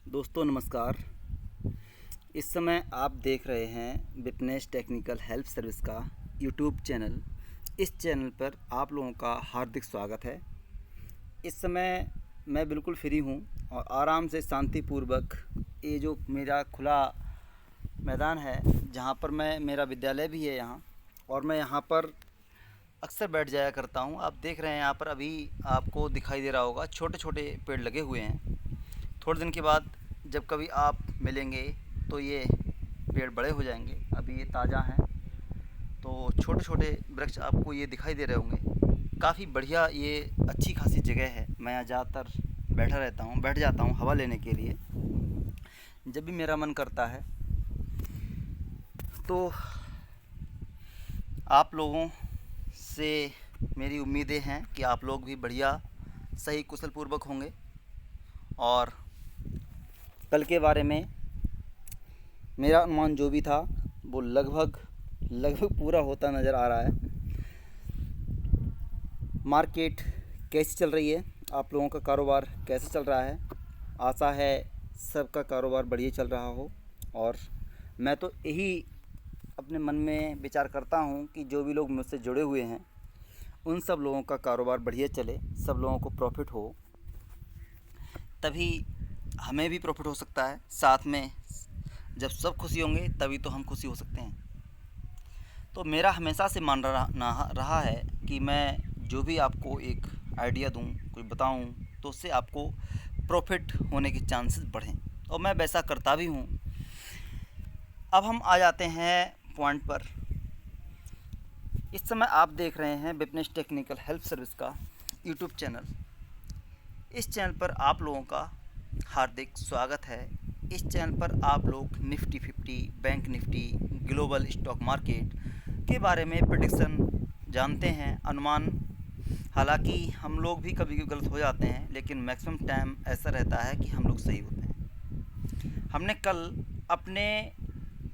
दोस्तों नमस्कार। इस समय आप देख रहे हैं विपनेश टेक्निकल हेल्प सर्विस का यूट्यूब चैनल। इस चैनल पर आप लोगों का हार्दिक स्वागत है। इस समय मैं बिल्कुल फ्री हूं और आराम से शांतिपूर्वक ये जो मेरा खुला मैदान है, जहां पर मेरा विद्यालय भी है यहाँ, और मैं यहाँ पर अक्सर बैठ जाया करता हूँ। आप देख रहे हैं यहाँ पर अभी आपको दिखाई दे रहा होगा छोटे छोटे पेड़ लगे हुए हैं। थोड़े दिन के बाद जब कभी आप मिलेंगे तो ये पेड़ बड़े हो जाएंगे। अभी ये ताज़ा हैं तो छोटे छोटे वृक्ष आपको ये दिखाई दे रहे होंगे। काफ़ी बढ़िया, ये अच्छी खासी जगह है। मैं यहाँ ज़्यादातर बैठ जाता हूँ हवा लेने के लिए जब भी मेरा मन करता है। तो आप लोगों से मेरी उम्मीदें हैं कि आप लोग भी बढ़िया सही कुशल पूर्वक होंगे और कल के बारे में मेरा अनुमान जो भी था वो लगभग पूरा होता नज़र आ रहा है। मार्केट कैसी चल रही है, आप लोगों का कारोबार कैसे चल रहा है? आशा है सबका कारोबार बढ़िया चल रहा हो। और मैं तो यही अपने मन में विचार करता हूँ कि जो भी लोग मुझसे जुड़े हुए हैं उन सब लोगों का कारोबार बढ़िया चले, सब लोगों को प्रॉफिट हो, तभी हमें भी प्रॉफिट हो सकता है। साथ में जब सब खुशी होंगे तभी तो हम खुशी हो सकते हैं। तो मेरा हमेशा से मान रहा है कि मैं जो भी आपको एक आइडिया दूं, कोई बताऊं, तो उससे आपको प्रॉफिट होने के चांसेस बढ़ें, और मैं वैसा करता भी हूं। अब हम आ जाते हैं पॉइंट पर। इस समय आप देख रहे हैं विपनेश टेक्निकल हेल्प सर्विस का यूट्यूब चैनल। इस चैनल पर आप लोगों का हार्दिक स्वागत है। इस चैनल पर आप लोग Nifty 50, bank Nifty, global stock market के बारे में प्रेडिक्शन जानते हैं, अनुमान। हालांकि हम लोग भी कभी कभी गलत हो जाते हैं, लेकिन मैक्सिमम टाइम ऐसा रहता है कि हम लोग सही होते हैं। हमने कल अपने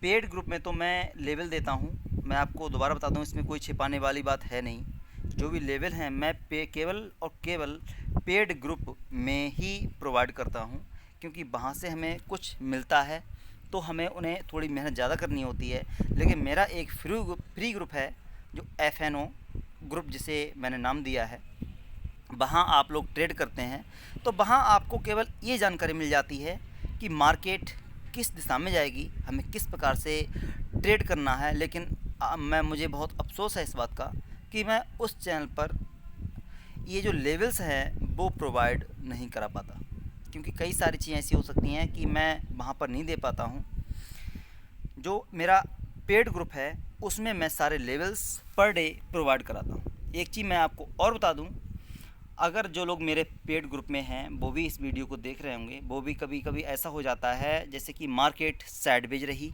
पेड ग्रुप में, तो मैं लेवल देता हूं, मैं आपको दोबारा बता दूं, इसमें कोई छिपाने वाली बात है नहीं। जो भी लेवल हैं मैं केवल और केवल पेड ग्रुप में ही प्रोवाइड करता हूं, क्योंकि वहाँ से हमें कुछ मिलता है तो हमें उन्हें थोड़ी मेहनत ज़्यादा करनी होती है। लेकिन मेरा एक फ्री ग्रुप है जो FNO ग्रुप, जिसे मैंने नाम दिया है। वहाँ आप लोग ट्रेड करते हैं तो वहाँ आपको केवल ये जानकारी मिल जाती है कि मार्केट किस दिशा में जाएगी, हमें किस प्रकार से ट्रेड करना है। लेकिन मुझे बहुत अफसोस है इस बात का कि मैं उस चैनल पर ये जो लेवल्स हैं वो प्रोवाइड नहीं करा पाता, क्योंकि कई सारी चीज़ें ऐसी हो सकती हैं कि मैं वहाँ पर नहीं दे पाता हूँ। जो मेरा पेड ग्रुप है उसमें मैं सारे लेवल्स पर डे प्रोवाइड कराता हूँ। एक चीज़ मैं आपको और बता दूँ, अगर जो लोग मेरे पेड ग्रुप में हैं वो भी इस वीडियो को देख रहे होंगे, वो भी कभी कभी ऐसा हो जाता है जैसे कि मार्केट साइडवेज रही,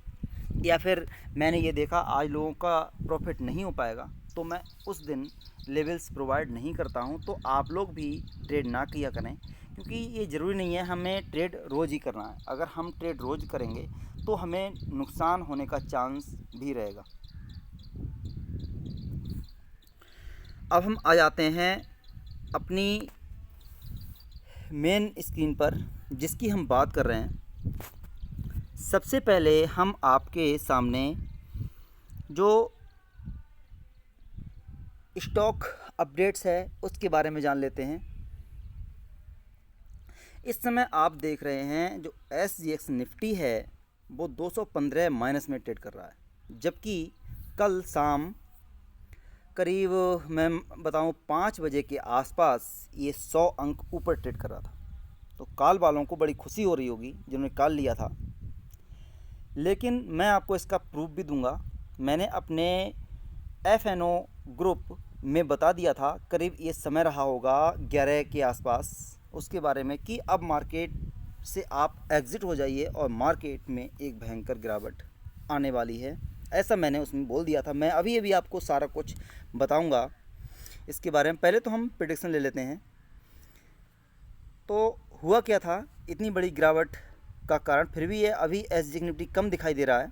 या फिर मैंने ये देखा आज लोगों का प्रॉफिट नहीं हो पाएगा, तो मैं उस दिन लेवल्स प्रोवाइड नहीं करता हूं। तो आप लोग भी ट्रेड ना किया करें, क्योंकि ये ज़रूरी नहीं है हमें ट्रेड रोज़ ही करना है। अगर हम ट्रेड रोज़ करेंगे तो हमें नुकसान होने का चांस भी रहेगा। अब हम आ जाते हैं अपनी मेन स्क्रीन पर, जिसकी हम बात कर रहे हैं। सबसे पहले हम आपके सामने जो स्टॉक अपडेट्स है उसके बारे में जान लेते हैं। इस समय आप देख रहे हैं जो SGX निफ्टी है वो 215 माइनस में ट्रेड कर रहा है, जबकि कल शाम करीब मैं बताऊं 5 बजे के आसपास ये 100 अंक ऊपर ट्रेड कर रहा था। तो कॉल वालों को बड़ी खुशी हो रही होगी जिन्होंने कॉल लिया था। लेकिन मैं आपको इसका प्रूफ भी दूंगा। मैंने अपने FNO ग्रुप में बता दिया था, करीब ये समय रहा होगा 11 के आसपास, उसके बारे में कि अब मार्केट से आप एग्ज़िट हो जाइए और मार्केट में एक भयंकर गिरावट आने वाली है, ऐसा मैंने उसमें बोल दिया था। मैं अभी आपको सारा कुछ बताऊंगा इसके बारे में। पहले तो हम प्रेडिक्शन ले लेते हैं। तो हुआ क्या था, इतनी बड़ी गिरावट का कारण फिर भी ये अभी SGX निफ्टी कम दिखाई दे रहा है,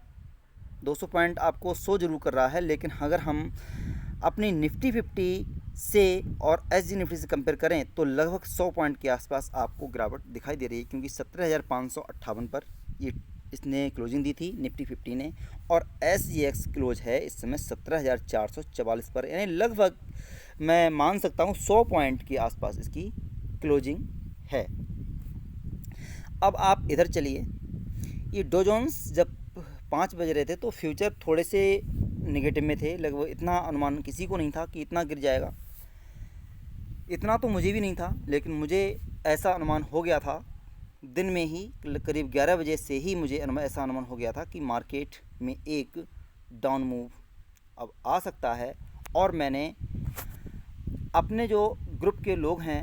200 पॉइंट आपको शो जरूर कर रहा है। लेकिन अगर हम अपनी निफ्टी 50 से और एसजी निफ्टी से कंपेयर करें तो लगभग 100 पॉइंट के आसपास आपको गिरावट दिखाई दे रही है, क्योंकि 17,558 पर ये इसने क्लोजिंग दी थी निफ्टी 50 ने, और SGX क्लोज है इस समय 17,444 पर, यानी लगभग मैं मान सकता हूँ 100 पॉइंट के आसपास इसकी क्लोजिंग है। अब आप इधर चलिए, ये डो जोन्स जब 5 बज रहे थे तो फ्यूचर थोड़े से नेगेटिव में थे, लगभग इतना अनुमान किसी को नहीं था कि इतना गिर जाएगा, इतना तो मुझे भी नहीं था, लेकिन मुझे ऐसा अनुमान हो गया था दिन में ही, करीब 11 बजे से ही मुझे ऐसा अनुमान हो गया था कि मार्केट में एक डाउन मूव अब आ सकता है। और मैंने अपने जो ग्रुप के लोग हैं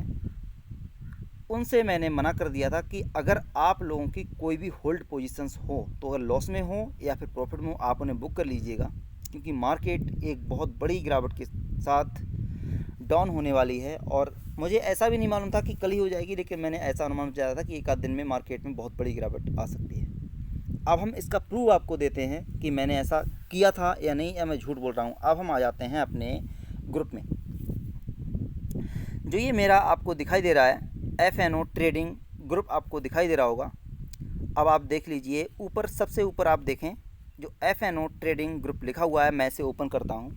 उनसे मैंने मना कर दिया था कि अगर आप लोगों की कोई भी होल्ड पोजीशंस हो तो अगर लॉस में हो या फिर प्रॉफिट में हो आप उन्हें बुक कर लीजिएगा, क्योंकि मार्केट एक बहुत बड़ी गिरावट के साथ डाउन होने वाली है। और मुझे ऐसा भी नहीं मालूम था कि कल ही हो जाएगी, लेकिन मैंने ऐसा अनुमान लगाया था कि एक आध दिन में मार्केट में बहुत बड़ी गिरावट आ सकती है। अब हम इसका प्रूव आपको देते हैं कि मैंने ऐसा किया था या नहीं, या मैं झूठ बोल रहा हूँ। अब हम आ जाते हैं अपने ग्रुप में। जो ये मेरा आपको दिखाई दे रहा है FNO ट्रेडिंग ग्रुप आपको दिखाई दे रहा होगा। अब आप देख लीजिए ऊपर, सबसे ऊपर आप देखें जो FNO ट्रेडिंग ग्रुप लिखा हुआ है, मैं इसे ओपन करता हूँ।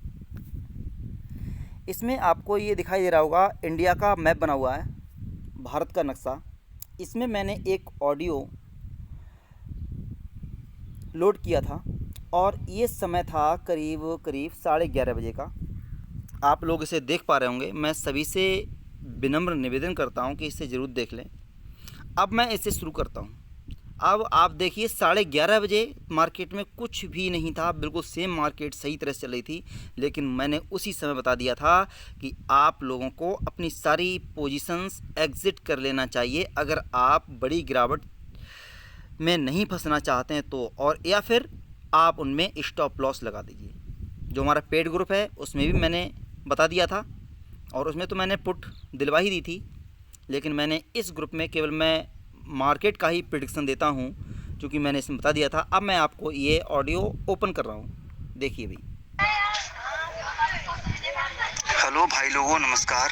इसमें आपको ये दिखाई दे रहा होगा इंडिया का मैप बना हुआ है, भारत का नक्शा। इसमें मैंने एक ऑडियो लोड किया था और ये समय था करीब 11:30 बजे का। आप लोग इसे देख पा रहे होंगे। मैं सभी से विनम्र निवेदन करता हूं कि इसे ज़रूर देख लें। अब मैं इसे शुरू करता हूं। अब आप देखिए 11:30 बजे मार्केट में कुछ भी नहीं था, बिल्कुल सेम मार्केट सही तरह से चल रही थी, लेकिन मैंने उसी समय बता दिया था कि आप लोगों को अपनी सारी पोजीशंस एग्ज़िट कर लेना चाहिए अगर आप बड़ी गिरावट में नहीं फंसना चाहते हैं तो, और या फिर आप उनमें स्टॉप लॉस लगा दीजिए। जो हमारा पेड ग्रुप है उसमें भी मैंने बता दिया था, और उसमें तो मैंने पुट दिलवा ही दी थी, लेकिन मैंने इस ग्रुप में केवल मैं मार्केट का ही प्रेडिक्शन देता हूँ, क्योंकि मैंने इसमें बता दिया था। अब मैं आपको ये ऑडियो ओपन कर रहा हूँ, देखिए भाई। हेलो भाई लोगों, नमस्कार।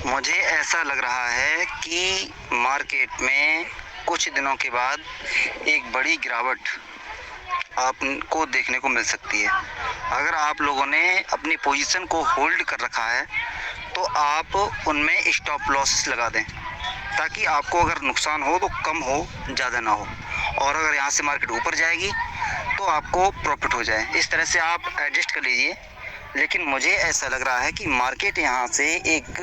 मुझे ऐसा लग रहा है कि मार्केट में कुछ दिनों के बाद एक बड़ी गिरावट आपको देखने को मिल सकती है। अगर आप लोगों ने अपनी पोजीशन को होल्ड कर रखा है तो आप उनमें स्टॉप लॉस लगा दें, ताकि आपको अगर नुकसान हो तो कम हो, ज़्यादा ना हो। और अगर यहाँ से मार्केट ऊपर जाएगी तो आपको प्रॉफिट हो जाए। इस तरह से आप एडजस्ट कर लीजिए। लेकिन मुझे ऐसा लग रहा है कि मार्केट यहाँ से एक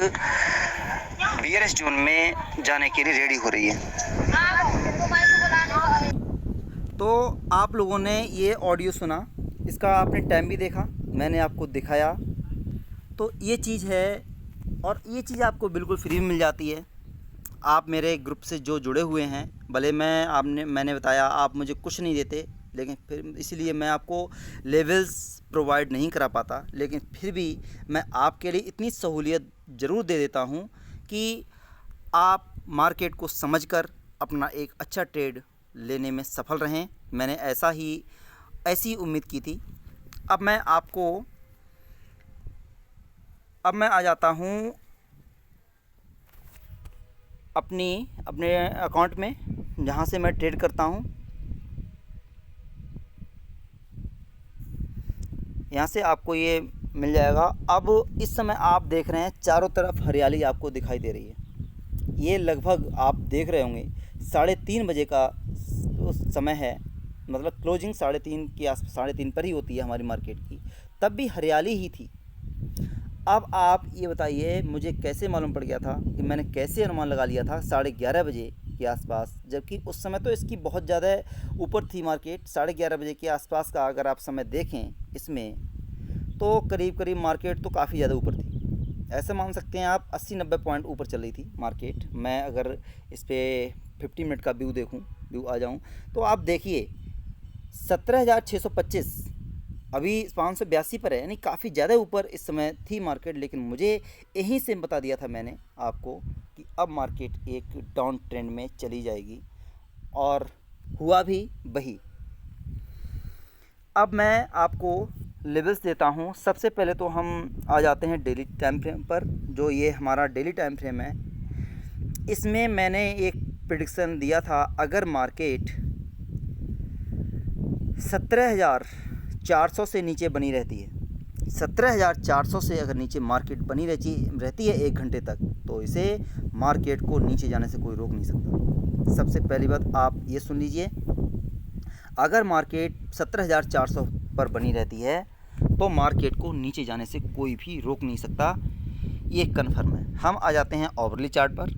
बियरिश जोन में जाने के लिए रेडी हो रही है। तो आप लोगों ने ये ऑडियो सुना, इसका आपने टाइम भी देखा, मैंने आपको दिखाया। तो ये चीज़ है, और ये चीज़ आपको बिल्कुल फ्री में मिल जाती है। आप मेरे ग्रुप से जो जुड़े हुए हैं, भले मैंने बताया आप मुझे कुछ नहीं देते, लेकिन फिर इसीलिए मैं आपको लेवल्स प्रोवाइड नहीं करा पाता, लेकिन फिर भी मैं आपके लिए इतनी सहूलियत ज़रूर दे देता हूँ कि आप मार्केट को समझकर अपना एक अच्छा ट्रेड लेने में सफल रहें। मैंने ऐसी उम्मीद की थी। अब मैं आ जाता हूँ अपने अकाउंट में, जहाँ से मैं ट्रेड करता हूँ। यहाँ से आपको ये मिल जाएगा। अब इस समय आप देख रहे हैं चारों तरफ हरियाली आपको दिखाई दे रही है। ये लगभग आप देख रहे होंगे 3:30 बजे का समय है, मतलब क्लोजिंग 3:30 के आस 3:30 पर ही होती है हमारी मार्केट की, तब भी हरियाली ही थी। अब आप ये बताइए मुझे कैसे मालूम पड़ गया था, कि मैंने कैसे अनुमान लगा लिया था 11:30 बजे के आसपास, जबकि उस समय तो इसकी बहुत ज़्यादा ऊपर थी मार्केट। 11:30 बजे के आसपास का अगर आप समय देखें इसमें, तो करीब मार्केट तो काफ़ी ज़्यादा ऊपर थी। ऐसे मान सकते हैं आप 80-90 पॉइंट ऊपर चल रही थी मार्केट। मैं अगर इस पर 50 मिनट का व्यू आ जाऊँ तो आप देखिए 17,625, अभी 582 पर है, यानी काफ़ी ज़्यादा ऊपर इस समय थी मार्केट। लेकिन मुझे यहीं से बता दिया था मैंने आपको कि अब मार्केट एक डाउन ट्रेंड में चली जाएगी, और हुआ भी वही। अब मैं आपको लेवल्स देता हूँ। सबसे पहले तो हम आ जाते हैं डेली टाइम फ्रेम पर। जो ये हमारा डेली टाइम फ्रेम है, इसमें मैंने एक प्रेडिक्शन दिया था, अगर मार्केट 17,400 से नीचे बनी रहती है, 17,400 से अगर नीचे मार्केट बनी रहती है 1 घंटे तक, तो इसे मार्केट को नीचे जाने से कोई रोक नहीं सकता। सबसे पहली बात आप ये सुन लीजिए, अगर मार्केट 17,400 पर बनी रहती है तो मार्केट को नीचे जाने से कोई भी रोक नहीं सकता, ये कन्फर्म है। हम आ जाते हैं ओवरली चार्ट पर।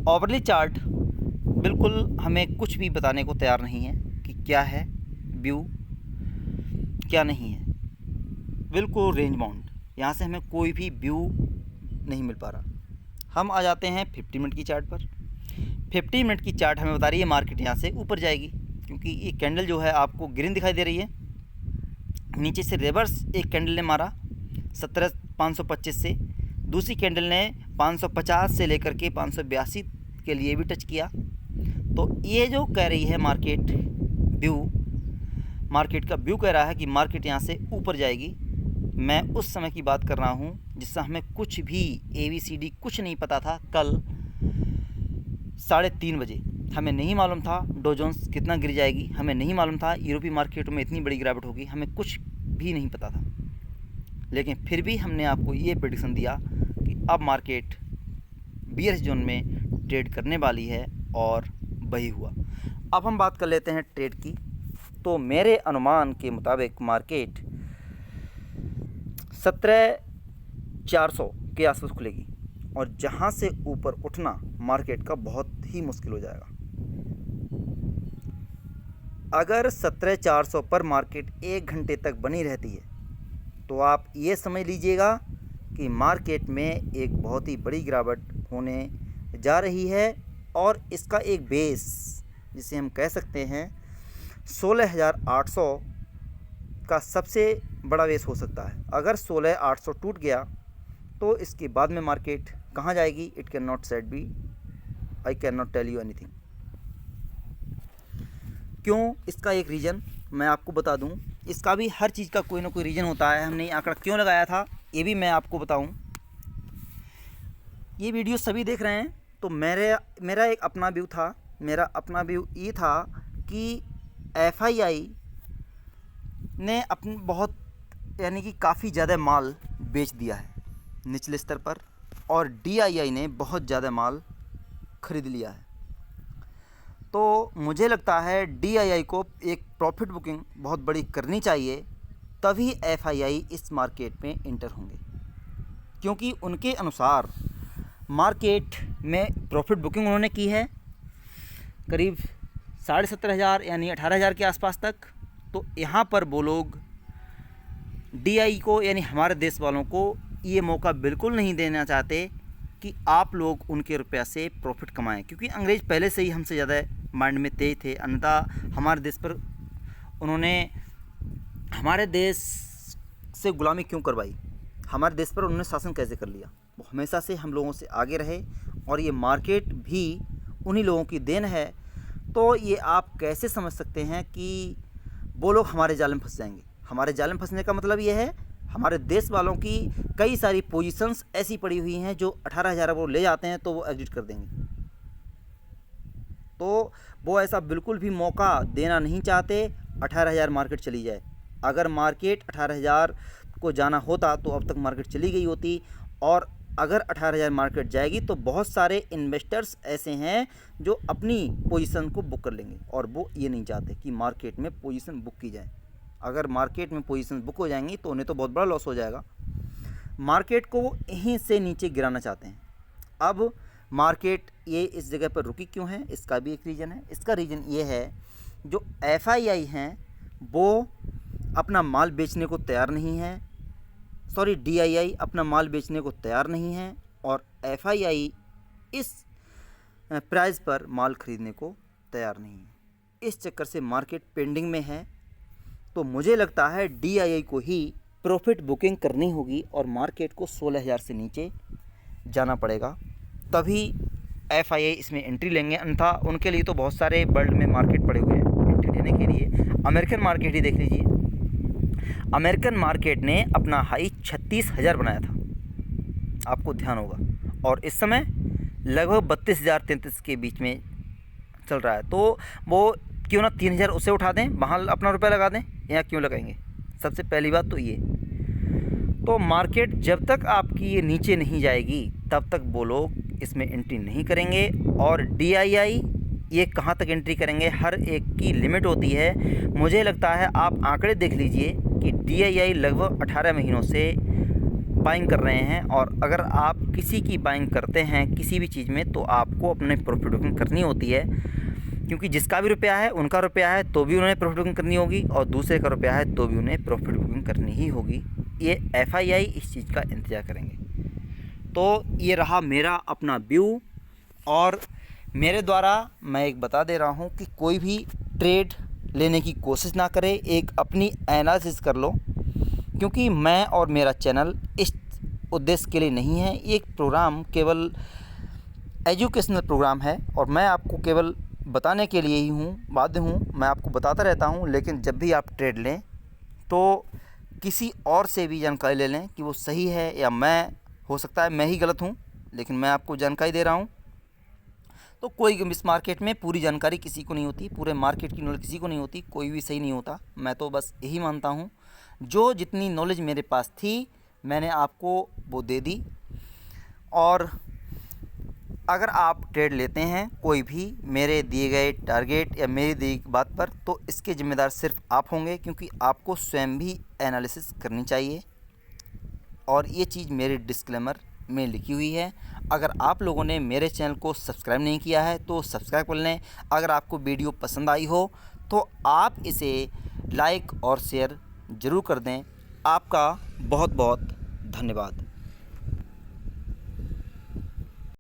ओवरली चार्ट बिल्कुल हमें कुछ भी बताने को तैयार नहीं है कि क्या है व्यू, क्या नहीं है, बिल्कुल रेंज बाउंड, यहाँ से हमें कोई भी व्यू नहीं मिल पा रहा। हम आ जाते हैं 50 मिनट की चार्ट पर। 50 मिनट की चार्ट हमें बता रही है मार्केट यहाँ से ऊपर जाएगी, क्योंकि ये कैंडल जो है आपको ग्रीन दिखाई दे रही है। नीचे से रिवर्स एक कैंडल ने मारा 17,525 से, दूसरी कैंडल ने 550 से लेकर के 582 के लिए भी टच किया। तो ये जो कह रही है मार्केट का व्यू कह रहा है कि मार्केट यहाँ से ऊपर जाएगी। मैं उस समय की बात कर रहा हूँ जिससे हमें कुछ भी ABCD कुछ नहीं पता था। कल 3:30 बजे हमें नहीं मालूम था डॉ जोन्स कितना गिर जाएगी, हमें नहीं मालूम था यूरोपीय मार्केटों में इतनी बड़ी गिरावट होगी, हमें कुछ भी नहीं पता था। लेकिन फिर भी हमने आपको ये प्रेडिक्शन दिया कि अब मार्केट बियर्स जोन में ट्रेड करने वाली है, और वही हुआ। अब हम बात कर लेते हैं ट्रेड की। तो मेरे अनुमान के मुताबिक मार्केट 17,400 के आसपास खुलेगी, और जहाँ से ऊपर उठना मार्केट का बहुत ही मुश्किल हो जाएगा। अगर 17,400 पर मार्केट 1 घंटे तक बनी रहती है तो आप ये समझ लीजिएगा कि मार्केट में एक बहुत ही बड़ी गिरावट होने जा रही है, और इसका एक बेस जिसे हम कह सकते हैं 16,800 का सबसे बड़ा बेस हो सकता है। अगर 16,800 टूट गया तो इसके बाद में मार्केट कहाँ जाएगी, it can not said be, I can not tell you anything. क्यों, इसका एक रीज़न मैं आपको बता दूं। इसका भी हर चीज़ का कोई ना कोई रीज़न होता है। हमने ये आंकड़ा क्यों लगाया था ये भी मैं आपको बताऊं। ये वीडियो सभी देख रहे हैं, तो मेरा एक अपना व्यू था। मेरा अपना व्यू ये था कि FII ने अपनी बहुत यानी कि काफ़ी ज़्यादा माल बेच दिया है निचले स्तर पर, और DII ने बहुत ज़्यादा माल ख़रीद लिया है। तो मुझे लगता है DII को एक प्रॉफिट बुकिंग बहुत बड़ी करनी चाहिए, तभी FII इस मार्केट में इंटर होंगे, क्योंकि उनके अनुसार मार्केट में प्रॉफिट बुकिंग उन्होंने की है करीब 17,500 यानी 18,000 के आसपास तक। तो यहाँ पर वो लोग DII को यानी हमारे देश वालों को ये मौका बिल्कुल नहीं देना चाहते कि आप लोग उनके रुपया से प्रॉफिट कमाएं, क्योंकि अंग्रेज़ पहले से ही हमसे ज़्यादा माइंड में तेज थे। अन्यथा हमारे देश पर उन्होंने हमारे देश से गुलामी क्यों करवाई, हमारे देश पर उन्होंने शासन कैसे कर लिया। वो हमेशा से हम लोगों से आगे रहे, और ये मार्केट भी उन्हीं लोगों की देन है। तो ये आप कैसे समझ सकते हैं कि वो लोग हमारे जाल में फंस जाएंगे। हमारे जाल में फंसने का मतलब ये है, हमारे देश वालों की कई सारी पोजीशंस ऐसी पड़ी हुई हैं जो 18,000 वो ले जाते हैं तो वो एग्जिट कर देंगे। तो वो ऐसा बिल्कुल भी मौका देना नहीं चाहते 18,000 मार्केट चली जाए। अगर मार्केट 18,000 को जाना होता तो अब तक मार्केट चली गई होती, और अगर 18,000 मार्केट जाएगी तो बहुत सारे इन्वेस्टर्स ऐसे हैं जो अपनी पोजीशन को बुक कर लेंगे, और वो ये नहीं चाहते कि मार्केट में पोजीशन बुक की जाए। अगर मार्केट में पोजीशन बुक हो जाएंगी तो उन्हें तो बहुत बड़ा लॉस हो जाएगा। मार्केट को वो यहीं से नीचे गिराना चाहते हैं। अब मार्केट ये इस जगह पर रुकी क्यों है, इसका भी एक रीज़न है। इसका रीज़न ये है, जो FII हैं वो अपना माल बेचने को तैयार नहीं है, DII अपना माल बेचने को तैयार नहीं है, और FII इस प्राइस पर माल ख़रीदने को तैयार नहीं है। इस चक्कर से मार्केट पेंडिंग में है। तो मुझे लगता है DII को ही प्रॉफिट बुकिंग करनी होगी, और मार्केट को 16,000 से नीचे जाना पड़ेगा, तभी FII इसमें एंट्री लेंगे। अन्यथा उनके लिए तो बहुत सारे वर्ल्ड में मार्केट पड़े हुए हैं एंट्री लेने के लिए। अमेरिकन मार्केट ही देख लीजिए, अमेरिकन मार्केट ने अपना हाई 36,000 बनाया था, आपको ध्यान होगा, और इस समय लगभग 32,000 33 के बीच में चल रहा है। तो वो क्यों ना 3,000 उसे उठा दें, वहाँ अपना रुपया लगा दें, यहाँ क्यों लगाएंगे? सबसे पहली बात तो ये। तो मार्केट जब तक आपकी ये नीचे नहीं जाएगी तब तक वो लोग इसमें एंट्री नहीं करेंगे। और DII ये कहाँ तक एंट्री करेंगे, हर एक की लिमिट होती है। मुझे लगता है आप आंकड़े देख लीजिए कि DII लगभग 18 महीनों से बाइंग कर रहे हैं, और अगर आप किसी की बाइंग करते हैं किसी भी चीज़ में तो आपको अपने प्रॉफिट बुकिंग करनी होती है, क्योंकि जिसका भी रुपया है उनका रुपया है तो भी उन्हें प्रॉफिट बुकिंग करनी होगी, और दूसरे का रुपया है तो भी उन्हें प्रॉफिट बुकिंग करनी ही होगी। ये FII इस चीज़ का इंतज़ार करेंगे। तो ये रहा मेरा अपना व्यू, और मेरे द्वारा मैं एक बता दे रहा हूँ कि कोई भी ट्रेड लेने की कोशिश ना करे, एक अपनी एनालिसिस कर लो, क्योंकि मैं और मेरा चैनल इस उद्देश्य के लिए नहीं है। एक प्रोग्राम केवल एजुकेशनल प्रोग्राम है, और मैं आपको केवल बताने के लिए ही बाध्य हूँ, मैं आपको बताता रहता हूँ। लेकिन जब भी आप ट्रेड लें तो किसी और से भी जानकारी ले लें कि वो सही है या हो सकता है मैं ही गलत हूँ, लेकिन मैं आपको जानकारी दे रहा हूँ। तो कोई इस मार्केट में पूरी जानकारी किसी को नहीं होती, पूरे मार्केट की नॉलेज किसी को नहीं होती, कोई भी सही नहीं होता। मैं तो बस यही मानता हूँ, जो जितनी नॉलेज मेरे पास थी मैंने आपको वो दे दी। और अगर आप ट्रेड लेते हैं कोई भी मेरे दिए गए टारगेट या मेरी दी गई बात पर, तो इसके ज़िम्मेदार सिर्फ आप होंगे, क्योंकि आपको स्वयं भी एनालिसिस करनी चाहिए। और ये चीज़ मेरे डिस्क्लेमर में लिखी हुई है। अगर आप लोगों ने मेरे चैनल को सब्सक्राइब नहीं किया है तो सब्सक्राइब कर लें। अगर आपको वीडियो पसंद आई हो तो आप इसे लाइक और शेयर ज़रूर कर दें। आपका बहुत बहुत धन्यवाद।